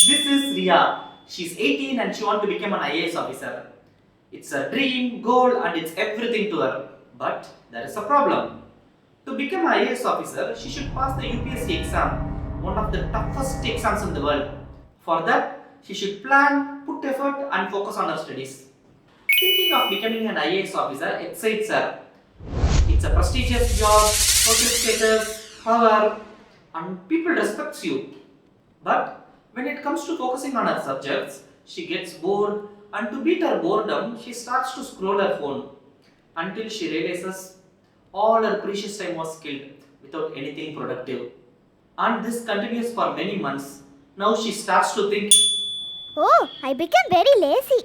This is Ria. She's 18 and she wants to become an IAS officer. It's a dream, goal, and it's everything to her. But there is a problem. To become an IAS officer, she should pass the UPSC exam, one of the toughest exams in the world. For that, she should plan, put effort, and focus on her studies. Thinking of becoming an IAS officer excites her. It's a prestigious job, social status, power, and people respect you. But when it comes to focusing on her subjects, she gets bored, and to beat her boredom, she starts to scroll her phone until she realizes all her precious time was killed without anything productive. And this continues for many months. Now she starts to think Oh, I became very lazy.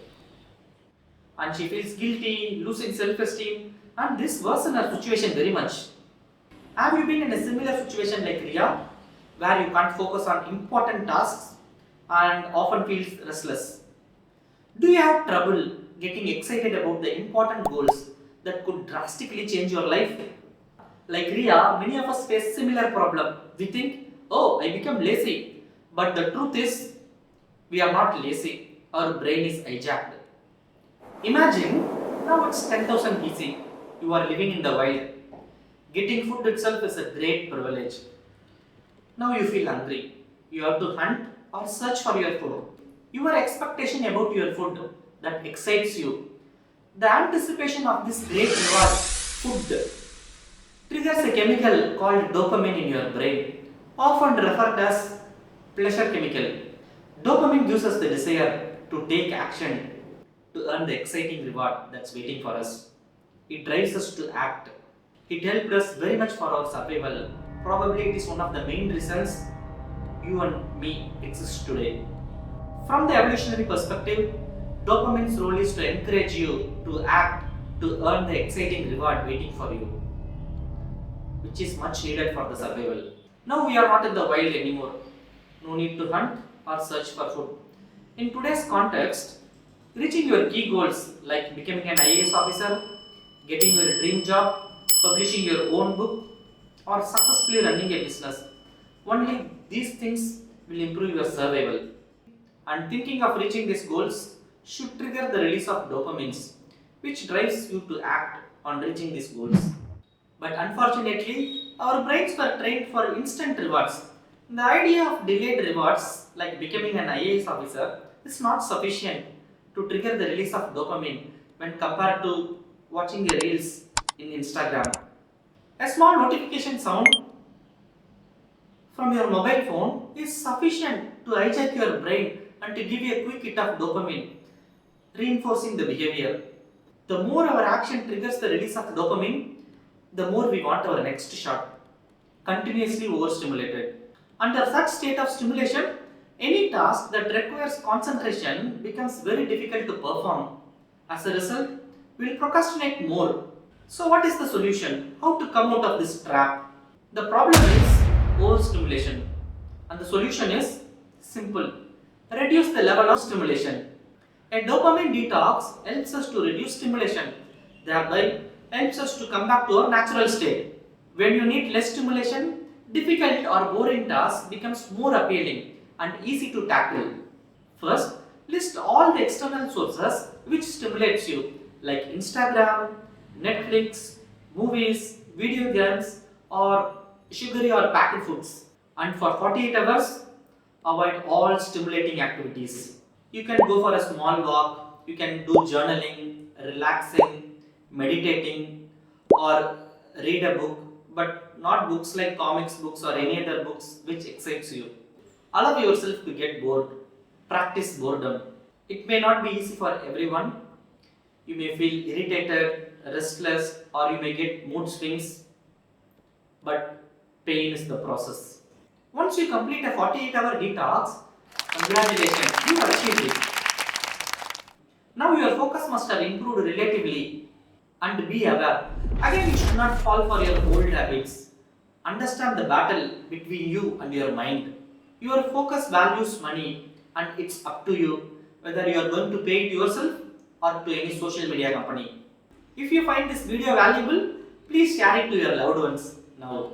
and she feels guilty, losing self-esteem, and this worsens her situation very much. Have you been in a similar situation like Ria, where you can't focus on important tasks and often feels restless? Do you have trouble getting excited about the important goals that could drastically change your life? Like Ria, many of us face similar problem. We think, oh, I become lazy. But the truth is, we are not lazy. Our brain is hijacked. Imagine, now it's 10,000 BC. You are living in the wild. Getting food itself is a great privilege. Now you feel hungry. You have to hunt or search for your food. Your expectation about your food that excites you. The anticipation of this great reward, food, triggers a chemical called dopamine in your brain, often referred as pleasure chemical. Dopamine gives us the desire to take action to earn the exciting reward that's waiting for us. It drives us to act. It helped us very much for our survival. Probably it is one of the main reasons you and me exist today. From the evolutionary perspective, dopamine's role is to encourage you to act to earn the exciting reward waiting for you, which is much needed for the survival. Now we are not in the wild anymore. No need to hunt or search for food. In today's context, reaching your key goals like becoming an IAS officer, getting your dream job, publishing your own book, or successfully running a business, only these things will improve your survival. And thinking of reaching these goals should trigger the release of dopamines, which drives you to act on reaching these goals. But unfortunately, our brains were trained for instant rewards. The idea of delayed rewards, like becoming an IAS officer, is not sufficient to trigger the release of dopamine when compared to watching the reels in Instagram. A small notification sound from your mobile phone is sufficient to hijack your brain and to give you a quick hit of dopamine, reinforcing the behavior. The more our action triggers the release of dopamine, the more we want our next shot, continuously overstimulated. Under such state of stimulation, any task that requires concentration becomes very difficult to perform. As a result, we will procrastinate more. So what is the solution? How to come out of this trap? The problem is overstimulation, and the solution is simple. Reduce the level of stimulation. A dopamine detox helps us to reduce stimulation, thereby helps us to come back to our natural state. When you need less stimulation, difficult or boring tasks becomes more appealing and easy to tackle. First, list all the external sources which stimulates you like Instagram, Netflix, movies, video games, or sugary or packed foods. And for 48 hours, avoid all stimulating activities. You can go for a small walk, you can do journaling, relaxing, meditating, or read a book, but not books like comics books or any other books which excites you. Allow yourself to get bored. Practice boredom. It may not be easy for everyone. You may feel irritated, restless, or you may get mood swings, but pain is the process. Once you complete a 48-hour detox, congratulations, you have achieved it. Now your focus must have improved relatively, and be aware. Again, you should not fall for your old habits. Understand the battle between you and your mind. Your focus values money, and it's up to you whether you are going to pay it yourself or to any social media company. If you find this video valuable, please share it to your loved ones now.